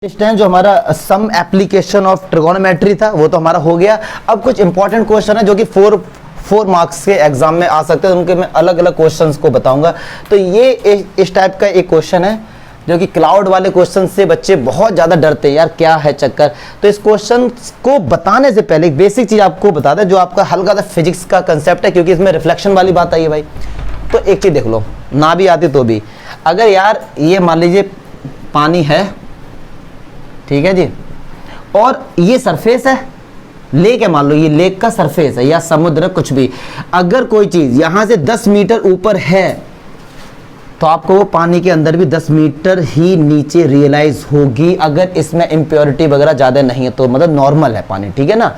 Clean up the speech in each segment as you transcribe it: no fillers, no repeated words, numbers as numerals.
इस टाइम जो हमारा सम एप्लीकेशन ऑफ ट्रिगोनोमेट्री था वो तो हमारा हो गया। अब कुछ इंपॉर्टेंट क्वेश्चन है जो कि फोर मार्क्स के एग्जाम में आ सकते हैं, उनके मैं अलग अलग क्वेश्चंस को बताऊंगा। तो ये इस टाइप का एक क्वेश्चन है जो कि क्लाउड वाले क्वेश्चन से बच्चे बहुत ज़्यादा डरते हैं, यार क्या है चक्कर। तो इस क्वेश्चन को बताने से पहले एक बेसिक चीज़ आपको बता दें जो आपका हल्का सा फिजिक्स का कंसेप्ट है, क्योंकि इसमें रिफ्लेक्शन वाली बात आई है भाई। तो एक चीज़ देख लो, ना भी आती तो भी, अगर यार ये मान लीजिए पानी है, ठीक है जी, और ये सरफेस है, लेक है, मान लो ये लेक का सरफेस है या समुद्र कुछ भी, अगर कोई चीज यहां से 10 मीटर ऊपर है तो आपको वो पानी के अंदर भी 10 मीटर ही नीचे रियलाइज होगी, अगर इसमें इम्प्योरिटी वगैरह ज्यादा नहीं है तो, मतलब नॉर्मल है पानी, ठीक है ना।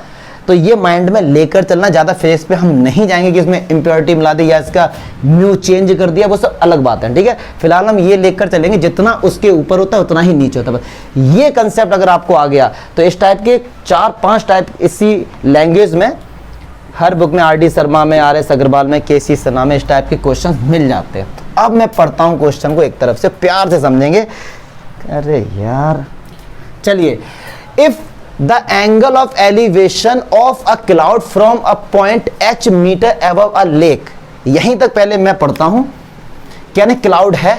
तो ये माइंड में लेकर चलना, ज्यादा फेस पे हम नहीं जाएंगे कि इसमें इम्प्योरिटी मिला दी या इसका म्यू चेंज कर दिया, वो सब अलग बात है, ठीक है। फिलहाल हम ये लेकर चलेंगे जितना उसके ऊपर होता है उतना ही नीचे होता है। ये कंसेप्ट अगर आपको आ गया तो इस टाइप के 4-5 टाइप इसी लैंग्वेज में हर बुक में, RD शर्मा में, RS अग्रवाल में, KC सना में इस टाइप के क्वेश्चन मिल जाते हैं। अब मैं पढ़ता हूँ क्वेश्चन को, एक तरफ से प्यार से समझेंगे। अरे यार चलिए, if the angle of elevation of a cloud from a point h meter above a lake, यहीं तक पहले मैं पढ़ता हूं, क्या नहीं क्लाउड है,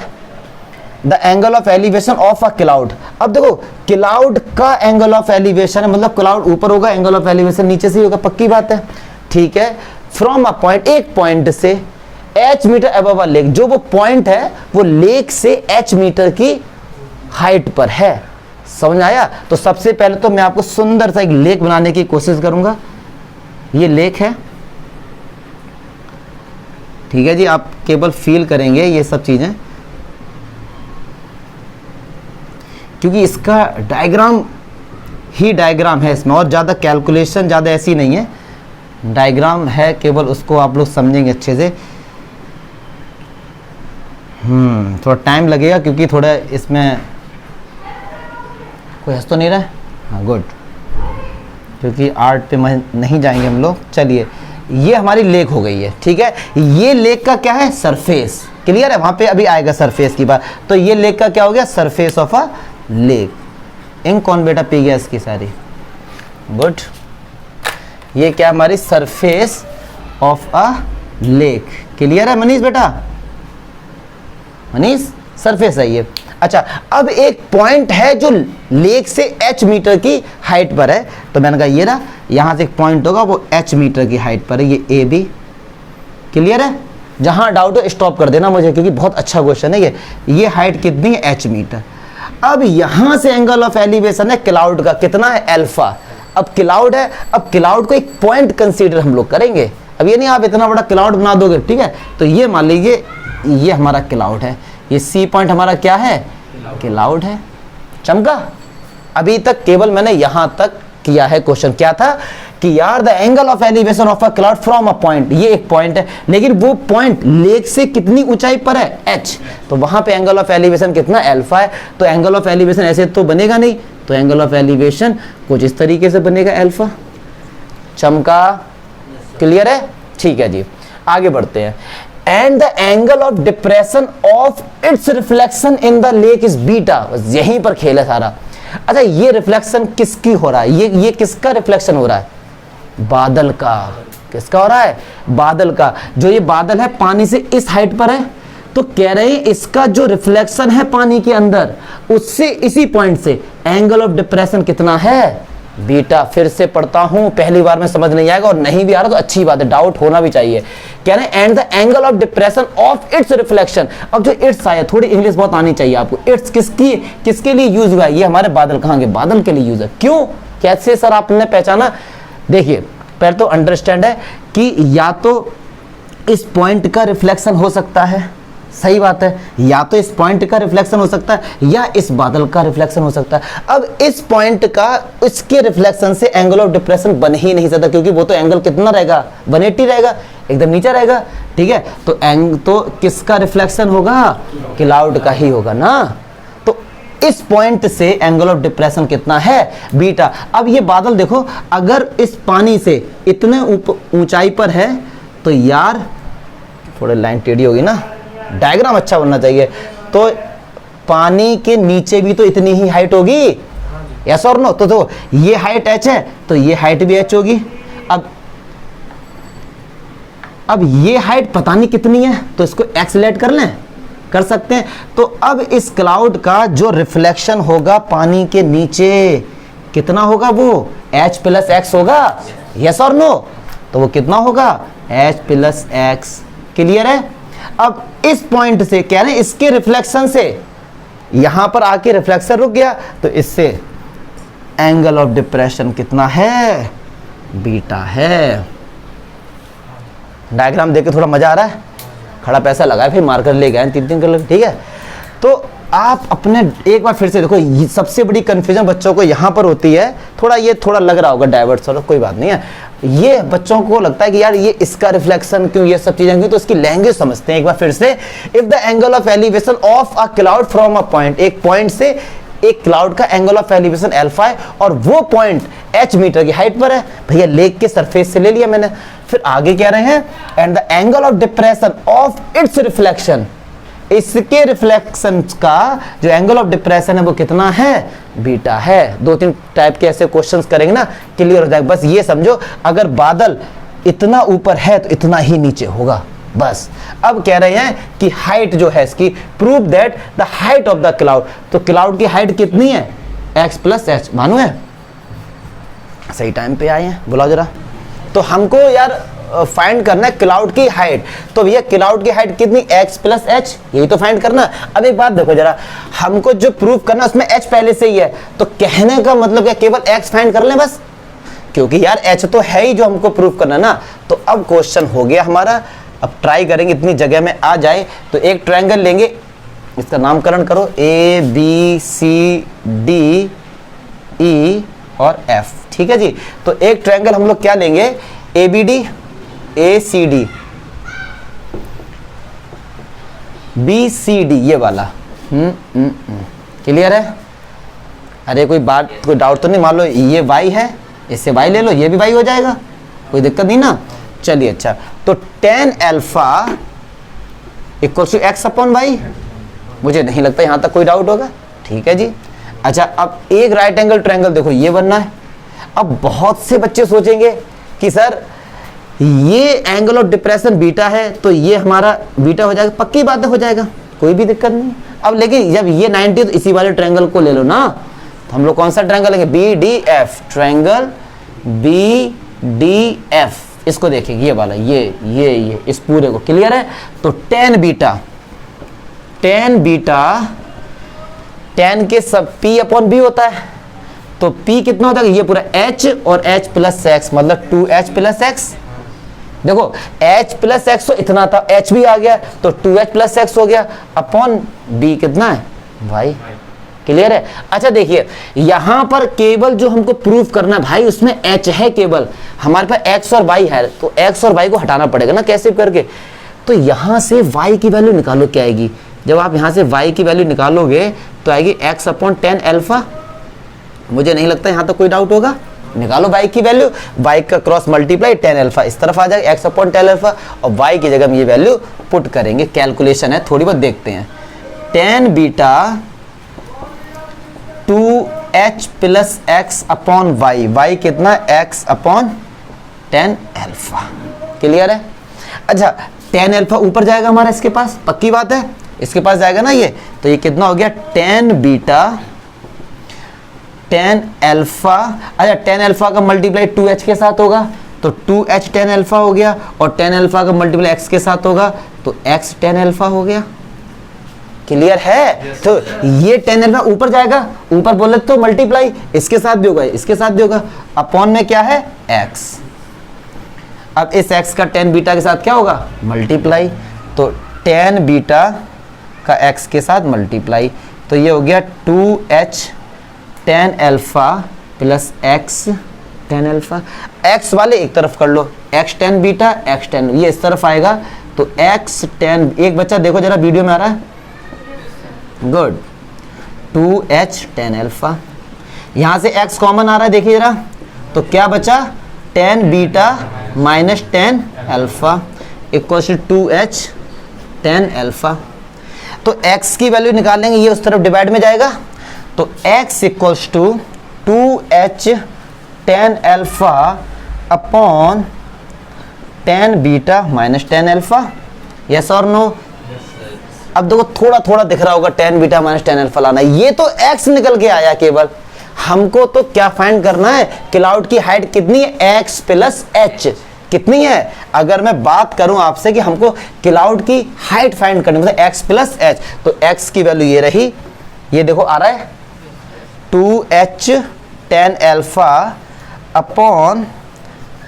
the angle of elevation of a cloud। अब देखो क्लाउड का एंगल ऑफ एलिवेशन है, मतलब क्लाउड ऊपर होगा, एंगल ऑफ एलिवेशन नीचे से होगा, पक्की बात है, ठीक है। फ्रॉम अ पॉइंट, एक पॉइंट से h metre above a lake, जो वो पॉइंट है वो लेक से h मीटर की हाइट पर है, समझ आया। तो सबसे पहले तो मैं आपको सुंदर सा एक लेक बनाने की कोशिश करूंगा। ये लेक है, ठीक है जी, आप केवल फील करेंगे ये सब चीजें, क्योंकि इसका डायग्राम ही डायग्राम है, इसमें और ज्यादा कैलकुलेशन ज्यादा ऐसी नहीं है, डायग्राम है, केवल उसको आप लोग समझेंगे अच्छे से। थोड़ा टाइम लगेगा क्योंकि थोड़ा इसमें कोई हंस तो नहीं रहा है, हाँ गुड, क्योंकि आर्ट पे नहीं जाएंगे हम लोग। चलिए, ये हमारी लेक हो गई है, ठीक है। ये लेक का क्या है, सरफेस, क्लियर है, वहां पे अभी आएगा सरफेस की बात। तो ये लेक का क्या हो गया, सरफेस ऑफ अ लेक। इंक कौन बेटा पी गया इसकी सारी, गुड। ये क्या हमारी surface of a lake, clear है मनीष बेटा, मनीष सरफेस है ये। अच्छा, अब एक पॉइंट है जो लेक से h मीटर की हाइट पर है, तो मैंने कहा ये रहा, यहां से एक पॉइंट होगा वो h मीटर की हाइट पर है, ये AB, क्लियर है। जहां डाउट हो स्टॉप कर देना मुझे, क्योंकि बहुत अच्छा क्वेश्चन है ये हाइट कितनी है, h मीटर। अब यहां से एंगल ऑफ एलिवेशन है क्लाउड का, कितना है, अल्फा। अब क्लाउड है, अब क्लाउड को एक पॉइंट कंसीडर हम लोग करेंगे। अब ये नहीं आप इतना बड़ा क्लाउड बना दोगे, ठीक है। तो ये मान लीजिए ये हमारा क्लाउड है, ये C पॉइंट हमारा क्या है, क्लाउड है, चमका। अभी तक केवल मैंने यहां तक किया है क्वेश्चन, क्या था कि यार the angle of elevation of a cloud from a point, ये एक पॉइंट है, लेकिन वो पॉइंट लेक से कितनी ऊंचाई पर है, h, तो वहां पे एंगल ऑफ एलिवेशन कितना, अल्फा है। तो एंगल ऑफ एलिवेशन ऐसे तो बनेगा नहीं, तो एंगल ऑफ एलिवेशन कुछ इस तरीके से बनेगा, अल्फा, चमका, क्लियर है, ठीक है जी। आगे बढ़ते हैं। And the angle of depression of its reflection in the lake is beta, यहीं पर खेल है सारा। अच्छा, ये रिफ्लेक्शन किसकी हो रहा है, ये किसका रिफ्लेक्शन हो रहा है, बादल का। किसका हो रहा है, बादल का। जो ये बादल है पानी से इस हाइट पर है, तो कह रहे हैं इसका जो रिफ्लेक्शन है पानी के अंदर, उससे इसी पॉइंट से एंगल ऑफ डिप्रेशन कितना है, बीटा। फिर से पढ़ता हूं, पहली बार में समझ नहीं आएगा, और नहीं भी आ रहा तो अच्छी बात है, डाउट होना भी चाहिए। कह रहे हैं and the angle of depression of its reflection. अब जो इट्स आया, थोड़ी इंग्लिश बहुत आनी चाहिए आपको। इट्स किसके लिए यूज हुआ है, ये हमारे बादल, कहाँ के बादल के लिए यूज है। क्यों, कैसे सर आपने पहचाना, देखिए पहले तो अंडरस्टैंड है कि या तो इस पॉइंट का रिफ्लेक्शन हो सकता है, सही बात है, या तो इस पॉइंट का रिफ्लेक्शन हो सकता है या इस बादल का रिफ्लेक्शन हो सकता है। अब इस पॉइंट का, इसके रिफ्लेक्शन से एंगल ऑफ डिप्रेशन बन ही नहीं सकता, क्योंकि वो तो एंगल कितना रहेगा, 180 रहेगा, एकदम नीचे रहेगा, ठीक है। तो किसका रिफ्लेक्शन होगा, क्लाउड का ही होगा ना। तो इस पॉइंट से एंगल ऑफ डिप्रेशन कितना है, बीटा। अब ये बादल देखो, अगर इस पानी से इतने ऊंचाई पर है तो यार, थोड़ी लाइन टेढ़ी होगी ना, डायग्राम अच्छा बनना चाहिए, तो पानी के नीचे भी तो इतनी ही हाइट होगी, यस और नो? तो ये हाइट h है तो ये हाइट भी h होगी। अब ये हाइट पता नहीं कितनी है, तो इसको x लेट कर लें, कर सकते हैं। तो अब इस क्लाउड का जो रिफ्लेक्शन होगा पानी के नीचे कितना होगा? वो h प्लस x होगा, यस और नो? तो वो कितना होगा? h plus x। क्लियर है? अब इस पॉइंट से कह रहे हैं इसके रिफ्लेक्शन से यहां पर आके रिफ्लेक्शन रुक गया, तो इससे एंगल ऑफ डिप्रेशन कितना है? बीटा है। डायग्राम देख के थोड़ा मजा आ रहा है? खड़ा पैसा लगाए फिर मार्कर ले गए 3-3 कलर, ठीक है? तो आप अपने एक बार फिर से देखो, सबसे बड़ी कंफ्यूजन बच्चों को यहाँ पर होती है, थोड़ा लग रहा होगा डाइवर्ट, चलो कोई बात नहीं है। ये बच्चों को लगता है कि यार ये इसका रिफ्लेक्शन क्यों, ये सब चीजें क्यों, तो इसकी लैंग्वेज समझते हैं एक बार फिर से। If the angle of elevation of a cloud from a point, एक पॉइंट से एक क्लाउड का एंगल ऑफ एलिवेशन अल्फा है और वो पॉइंट h मीटर की हाइट पर है, भैया लेक के सरफेस से ले लिया मैंने। फिर आगे कह रहे हैं and the angle of depression of its reflection, इसके रिफ्लेक्शन का जो एंगल ऑफ डिप्रेशन है वो कितना है? बीटा है। 2-3 टाइप के ऐसे क्वेश्चंस करेंगे ना, क्लियर हो जाएगा। बस ये समझो अगर बादल इतना ऊपर है तो इतना ही नीचे होगा, बस। अब कह रहे हैं कि हाइट जो है इसकी, prove that the height of the cloud, तो क्लाउड की हाइट कितनी है? x plus H. मालूम है? सही टाइम पे आए हैं, बुलाओ जरा। तो हमको यार फाइंड करना है क्लाउड की हाइट, तो भैया क्लाउड की हाइट कितनी? x प्लस एच, यही तो फाइंड करना। अब एक बात देखो जरा, हमको जो प्रूव करना उसमें h पहले से ही है, तो कहने का मतलब क्या केवल x फाइंड कर लें बस? क्योंकि यार h तो है ही जो हमको प्रूव करना ना। तो अब क्वेश्चन हो गया हमारा, अब ट्राई करेंगे इतनी जगह में आ जाए। तो एक ट्रायंगल लेंगे, इसका नामकरण करो ABCDE और F, ठीक है जी। तो एक ट्रायंगल हम लोग क्या लेंगे? ABD ACD BCD, ये वाला। क्लियर है? अरे कोई बात, कोई डाउट तो नहीं? मान लो ये y है, इससे y ले लो, ये भी y हो जाएगा, कोई दिक्कत नहीं ना। चलिए अच्छा, तो tan alpha equal to x upon y, मुझे नहीं लगता यहां तक कोई डाउट होगा, ठीक है जी। अच्छा, अब एक राइट एंगल ट्रायंगल देखो ये बनना है। अब बहुत से बच्चे सोचेंगे कि सर ये एंगल ऑफ डिप्रेशन बीटा है तो ये हमारा बीटा हो जाएगा, पक्की बात है हो जाएगा, कोई भी दिक्कत नहीं। अब लेकिन जब ये 90 तो इसी वाले ट्रायंगल को ले लो ना। तो हम लोग कौन सा ट्रायंगल लेंगे? BDF, ट्रायंगल BDF, इसको देखेंगे, ये वाला, ये इस पूरे को। क्लियर है? तो tan बीटा tan के सब P अपॉन B होता है, तो P कितना होता है? ये पूरा H और H प्लस एक्स, मतलब 2H प्लस एक्स। देखो H प्लस एक्स तो इतना था, H भी आ गया तो 2H प्लस एक्स हो गया, अपॉन B कितना है? Y। क्लियर है? अच्छा देखिए, यहां पर केवल जो हमको प्रूफ करना भाई उसमें H है, केवल हमारे पास X और Y है, तो X और Y को हटाना पड़ेगा ना कैसे करके। तो यहां से Y की वैल्यू निकालो, क्या आएगी? जब आप यहां से Y की वैल्यू निकालोगे तो आएगी x अपॉन tan अल्फा। मुझे नहीं लगता यहां तक कोई डाउट होगा। निकालो y की वैल्यू, y का क्रॉस मल्टीप्लाई tan अल्फा इस तरफ आ जाएगा, x अपॉन tan अल्फा, और y की जगह में ये वैल्यू पुट करेंगे। कैलकुलेशन है, थोड़ी बहुत देखते हैं। tan beta 2h plus x upon y कितना? x upon tan alpha. Clear है? अच्छा, tan अल्फा ऊपर जाएगा हमारा, इसके पास पक्की बात है, इसके पास जाएगा ना ये, तो ये कितना हो गया? tan beta tan alpha. अच्छा, tan अल्फा का मल्टीप्लाई 2h के साथ होगा तो 2h tan अल्फा हो गया, और tan अल्फा का मल्टीप्लाई x के साथ होगा तो x tan अल्फा हो गया। क्लियर है? तो ये tan अल्फा ऊपर जाएगा, ऊपर बोले तो मल्टीप्लाई इसके साथ भी होगा, इसके साथ भी होगा, अपॉन में क्या है? x। अब इस x का tan बीटा के साथ क्या होगा? मल्टीप्लाई, तो tan बीटा का x के साथ मल्टीप्लाई, तो ये हो गया 2h tan alpha plus x tan alpha. x वाले एक तरफ कर लो, x tan beta x tan, ये इस तरफ आएगा तो x tan, एक बच्चा देखो जरा वीडियो में आ रहा है, गुड, 2h tan अल्फा। यहां से x कॉमन आ रहा है, देखिए जरा, तो क्या बचा? tan beta minus tan alpha equal to 2h tan alpha. तो x की वैल्यू निकाल लेंगे, ये उस तरफ डिवाइड में जाएगा, तो x equals to 2h tan alpha upon tan beta minus tan alpha, yes और नो। अब देखो थोड़ा थोड़ा दिख रहा होगा tan beta minus tan alpha लाना, ये तो x निकल के आया केवल, हमको तो क्या फाइंड करना है, क्लाउड की हाइट कितनी है, x प्लस h कितनी है। अगर मैं बात करूं आपसे कि हमको क्लाउड की हाइट फाइंड करनी मतलब x प्लस h, तो x की वैल्यू ये रही, ये देखो आ रहा है 2h tan alpha upon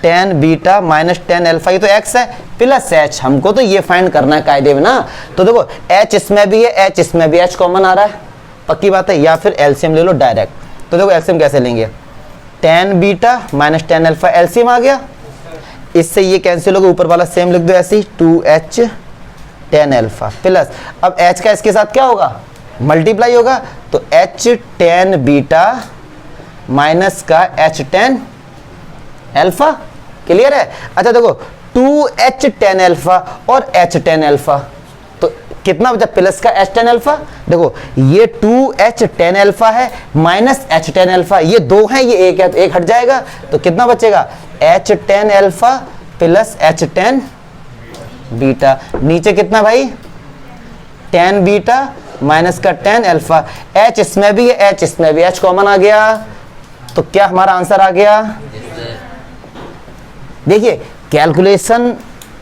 tan beta minus tan alpha, ये तो x है प्लस h, हमको तो ये फाइंड करना है कायदे में ना। तो देखो h इसमें भी है, h इसमें भी, h कॉमन आ रहा है, पक्की बात है, या फिर एलसीएम ले लो डायरेक्ट। तो देखो एलसीएम कैसे लेंगे, tan beta minus tan alpha, LCM आ गया, इससे ये कैंसिल होगा, ऊपर वाला सेम लिख दो ऐसे ही 2h tan अल्फा प्लस, अब h का इसके साथ क्या होगा, मल्टीप्लाई होगा, तो h tan बीटा माइनस का h tan अल्फा, क्लियर है। अच्छा देखो 2h tan अल्फा और h tan अल्फा, तो कितना बचा, प्लस का h tan अल्फा, देखो ये 2h tan अल्फा है माइनस h tan अल्फा, ये दो है ये एक है, तो एक हट जाएगा, तो कितना बचेगा h tan alpha plus h tan beta, नीचे कितना भाई tan बीटा माइनस का tan अल्फा, h इसमें भी है, h इसमें भी, h कॉमन आ गया, तो क्या हमारा आंसर आ गया। देखिए कैलकुलेशन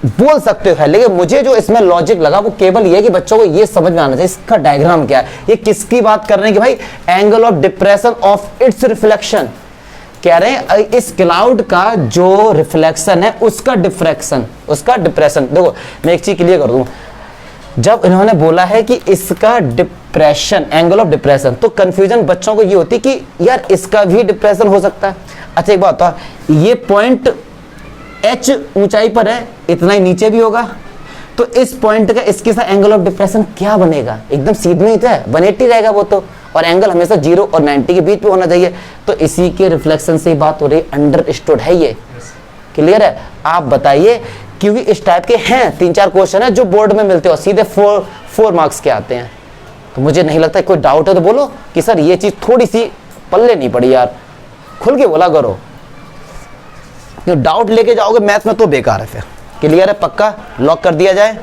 बोल सकते हो है, लेकिन मुझे जो इसमें लॉजिक लगा वो केवल ये कि बच्चों को ये समझ में आना चाहिए इसका डायग्राम क्या है, ये किसकी बात कर रहे हैं कि भाई angle of depression of its reflection, कह रहे हैं इस क्लाउड का जो रिफ्लेक्शन है उसका डिफ्रैक्शन, उसका डिप्रेशन। देखो मैं एक चीज क्लियर कर दूं, जब इन्होंने बोला है कि इसका डिप्रेशन, एंगल ऑफ डिप्रेशन, तो कंफ्यूजन बच्चों को ये होती कि यार इसका भी डिप्रेशन हो सकता है। अच्छा एक बात बताओ, ये पॉइंट h ऊंचाई पर है, इतना ही नीचे भी होगा, तो इस पॉइंट का इसके साथ एंगल ऑफ डिप्रेशन क्या बनेगा, एकदम सीधे ही तो है, 180 रहेगा वो तो, और एंगल हमेशा 0 और 90 के बीच में होना चाहिए, तो इसी के रिफ्लेक्शन से ही बात हो रही है, अंडरस्टूड है ये, क्लियर है। आप बताइए, क्योंकि इस टाइप के हैं 3-4 क्वेश्चन है जो बोर्ड में मिलते हो, सीधे 4 मार्क्स के आते हैं, तो मुझे नहीं लगता कोई डाउट है तो बोलो कि सर ये चीज थोड़ी सी पल्ले नहीं पड़ी यार, खुल के बोला करो, डाउट लेके जाओगे मैथ में तो बेकार है फिर। क्लियर है, पक्का लॉक कर दिया जाए।